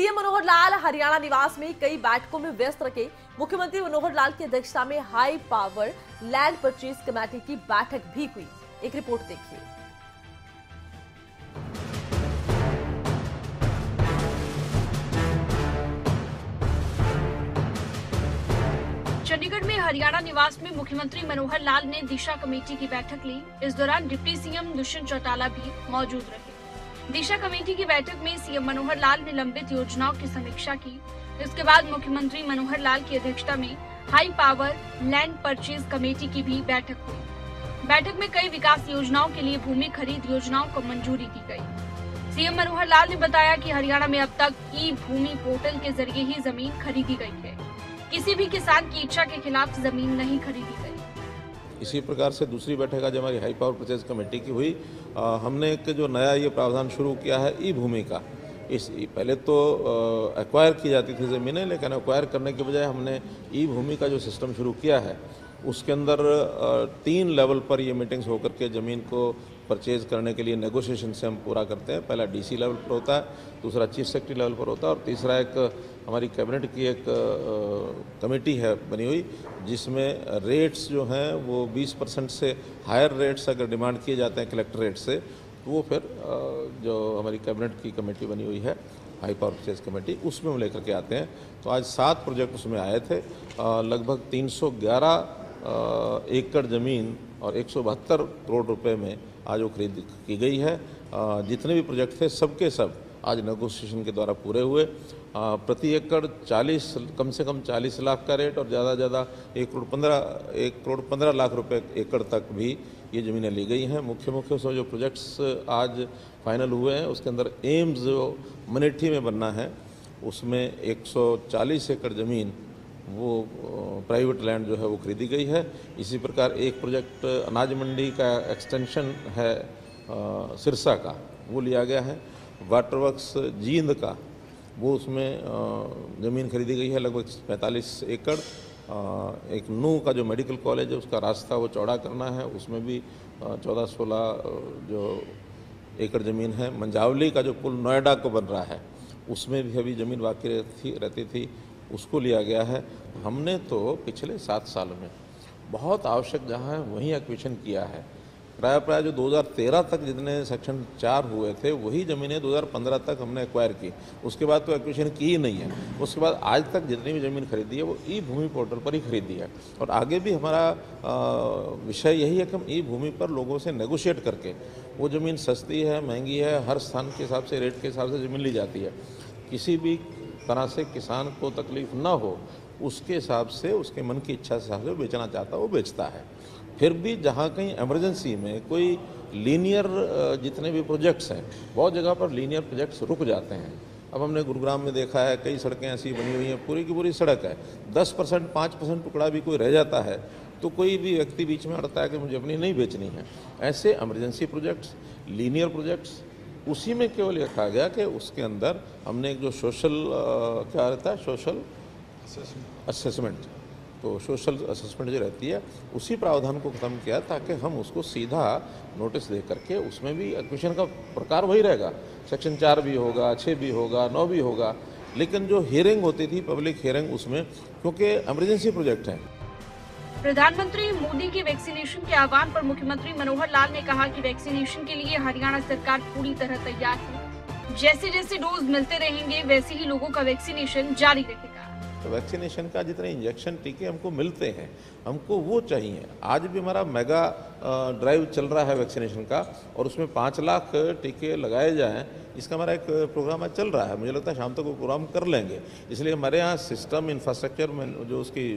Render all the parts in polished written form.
CM Manohar Lal Haryana निवास में कई बैठकों में व्यस्त रखे। मुख्यमंत्री मनोहर लाल की अध्यक्षता में high power land purchase committee की बैठक भी हुई। एक रिपोर्ट देखिए। चंडीगढ़ में हरियाणा निवास में मुख्यमंत्री मनोहर लाल ने दिशा कमेटी की बैठक ली। इस दौरान डिप्टी सीएम दुष्यंत चौटाला भी मौजूद रहे। दिशा कमेटी की बैठक में सीएम मनोहर लाल ने लंबित योजनाओं की समीक्षा की। इसके बाद मुख्यमंत्री मनोहर लाल की अध्यक्षता में high power land purchase committee की भी बैठक हुई। बैठक में कई विकास योजनाओं के लिए भूमि खरीद योजनाओं को मंजूरी दी गई। सीएम मनोहर लाल ने बताया कि हरियाणा में अब तक ई भूमि पोर्टल के जरिए ही जमीन खरीदी गई है। किसी भी किसान की इच्छा के खिलाफ जमीन नहीं खरीदी गई। इसी प्रकार से दूसरी बैठक आज हमारी हाई पावर परचेज कमेटी की हुई। हमने एक जो नया ये प्रावधान शुरू किया है ई भूमि का। पहले तो एक्वायर की जाती थी ज़मीनें, लेकिन एक्वायर करने के बजाय हमने ई भूमि का जो सिस्टम शुरू किया है उसके अंदर 3 लेवल पर ये मीटिंग्स होकर के ज़मीन को परचेज करने के लिए नेगोशिएशन से हम पूरा करते हैं। पहला डीसी लेवल पर होता है, दूसरा चीफ सेक्रेटरी लेवल पर होता है और तीसरा एक हमारी कैबिनेट की एक कमेटी है बनी हुई, जिसमें रेट्स जो हैं वो 20% से हायर रेट्स अगर डिमांड किए जाते हैं कलेक्टर रेट से, तो वो फिर जो हमारी कैबिनेट की कमेटी बनी हुई है हाई पावर परचेज कमेटी, उसमें हम लेकर के आते हैं। तो आज 7 प्रोजेक्ट उसमें आए थे। लगभग 311 एकड़ ज़मीन और 172 करोड़ रुपए में आज वो खरीद की गई है। जितने भी प्रोजेक्ट थे सबके सब आज नेगोशिएशन के द्वारा पूरे हुए। प्रति एकड़ 40 कम से कम 40 लाख का रेट और ज़्यादा से ज़्यादा 1 करोड़ 15 लाख रुपए एकड़ तक भी ये ज़मीनें ली गई हैं। मुख्य जो प्रोजेक्ट्स आज फाइनल हुए हैं उसके अंदर एम्स जो मनेठी में बनना है उसमें 140 एकड़ ज़मीन वो प्राइवेट लैंड जो है वो खरीदी गई है। इसी प्रकार एक प्रोजेक्ट अनाज मंडी का एक्सटेंशन है सिरसा का, वो लिया गया है। वाटर वर्क्स जींद का वो उसमें ज़मीन खरीदी गई है लगभग 45 एकड़। एक नू का जो मेडिकल कॉलेज है उसका रास्ता वो चौड़ा करना है, उसमें भी 14-16 जो एकड़ ज़मीन है। मंजावली का जो पुल नोएडा को बन रहा है उसमें भी अभी ज़मीन बाकी रहती थी, उसको लिया गया है। हमने तो पिछले 7 साल में बहुत आवश्यक जहाँ है वहीं एक्विजिशन किया है। प्राय जो 2013 तक जितने सेक्शन 4 हुए थे वही ज़मीनें 2015 तक हमने एक्वायर की। उसके बाद तो एक्विजिशन की ही नहीं है। उसके बाद आज तक जितनी भी ज़मीन खरीदी है वो ई भूमि पोर्टल पर ही खरीदी है। और आगे भी हमारा विषय यही है कि हम ई भूमि पर लोगों से नेगोशिएट करके वो ज़मीन सस्ती है महंगी है, हर स्थान के हिसाब से रेट के हिसाब से ज़मीन ली जाती है। किसी भी तरह से किसान को तकलीफ ना हो उसके हिसाब से, उसके मन की इच्छा से जो बेचना चाहता है वो बेचता है। फिर भी जहाँ कहीं इमरजेंसी में कोई लीनियर जितने भी प्रोजेक्ट्स हैं, बहुत जगह पर लीनियर प्रोजेक्ट्स रुक जाते हैं। अब हमने गुरुग्राम में देखा है कई सड़कें ऐसी बनी हुई हैं, पूरी की पूरी सड़क है, 10% 5% टुकड़ा भी कोई रह जाता है तो कोई भी व्यक्ति बीच में अड़ता है कि मुझे अपनी नहीं बेचनी है। ऐसे इमरजेंसी प्रोजेक्ट्स, लीनियर प्रोजेक्ट्स, उसी में केवल लिखा गया कि उसके अंदर हमने एक जो सोशल क्या रहता है, सोशल असेसमेंट, तो सोशल असेसमेंट जो रहती है उसी प्रावधान को ख़त्म किया ताकि हम उसको सीधा नोटिस दे करके, उसमें भी एक्विजिशन का प्रकार वही रहेगा, सेक्शन 4 भी होगा, 6 भी होगा, 9 भी होगा, लेकिन जो हियरिंग होती थी पब्लिक हियरिंग उसमें, क्योंकि इमरजेंसी प्रोजेक्ट हैं। प्रधानमंत्री मोदी के वैक्सीनेशन के आह्वान पर मुख्यमंत्री मनोहर लाल ने कहा कि वैक्सीनेशन के लिए हरियाणा सरकार पूरी तरह तैयार है। जैसे जैसे डोज मिलते रहेंगे वैसे ही लोगों का वैक्सीनेशन जारी रहेगा। तो वैक्सीनेशन का जितने इंजेक्शन टीके हमको मिलते हैं हमको वो चाहिए। आज भी हमारा मेगा ड्राइव चल रहा है वैक्सीनेशन का और उसमें 5 लाख टीके लगाए जाएं, इसका हमारा एक प्रोग्राम आज चल रहा है। मुझे लगता है शाम तक वो प्रोग्राम कर लेंगे। इसलिए हमारे यहाँ सिस्टम इंफ्रास्ट्रक्चर में जो उसकी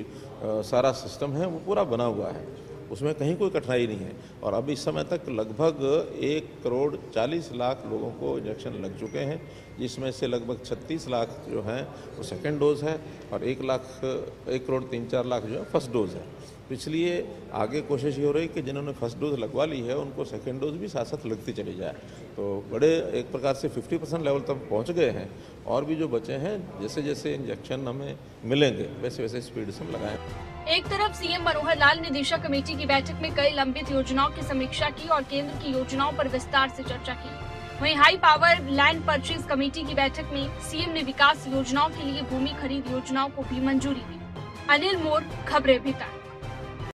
सारा सिस्टम है वो पूरा बना हुआ है, उसमें कहीं कोई कठिनाई नहीं है। और अब इस समय तक लगभग 1 करोड़ 40 लाख लोगों को इंजेक्शन लग चुके हैं, जिसमें से लगभग 36 लाख जो हैं वो सेकेंड डोज है और 1 करोड़ 3-4 लाख जो है फर्स्ट डोज है। तो इसलिए आगे कोशिश ये हो रही है कि जिन्होंने फर्स्ट डोज लगवा ली है उनको सेकेंड डोज भी साथ साथ लगती चली जाए। तो बड़े एक प्रकार से 50% लेवल तक पहुँच गए हैं और भी जो बचे हैं जैसे जैसे इंजेक्शन हमें मिलेंगे वैसे वैसे स्पीड से हम लगाएं। एक तरफ सीएम मनोहर लाल ने दिशा कमेटी की बैठक में कई लंबित योजनाओं की समीक्षा की और केंद्र की योजनाओं पर विस्तार से चर्चा की। वहीं high power land purchase committee की बैठक में सीएम ने विकास योजनाओं के लिए भूमि खरीद योजनाओं को भी मंजूरी दी। अनिल मोर, खबरें भिता।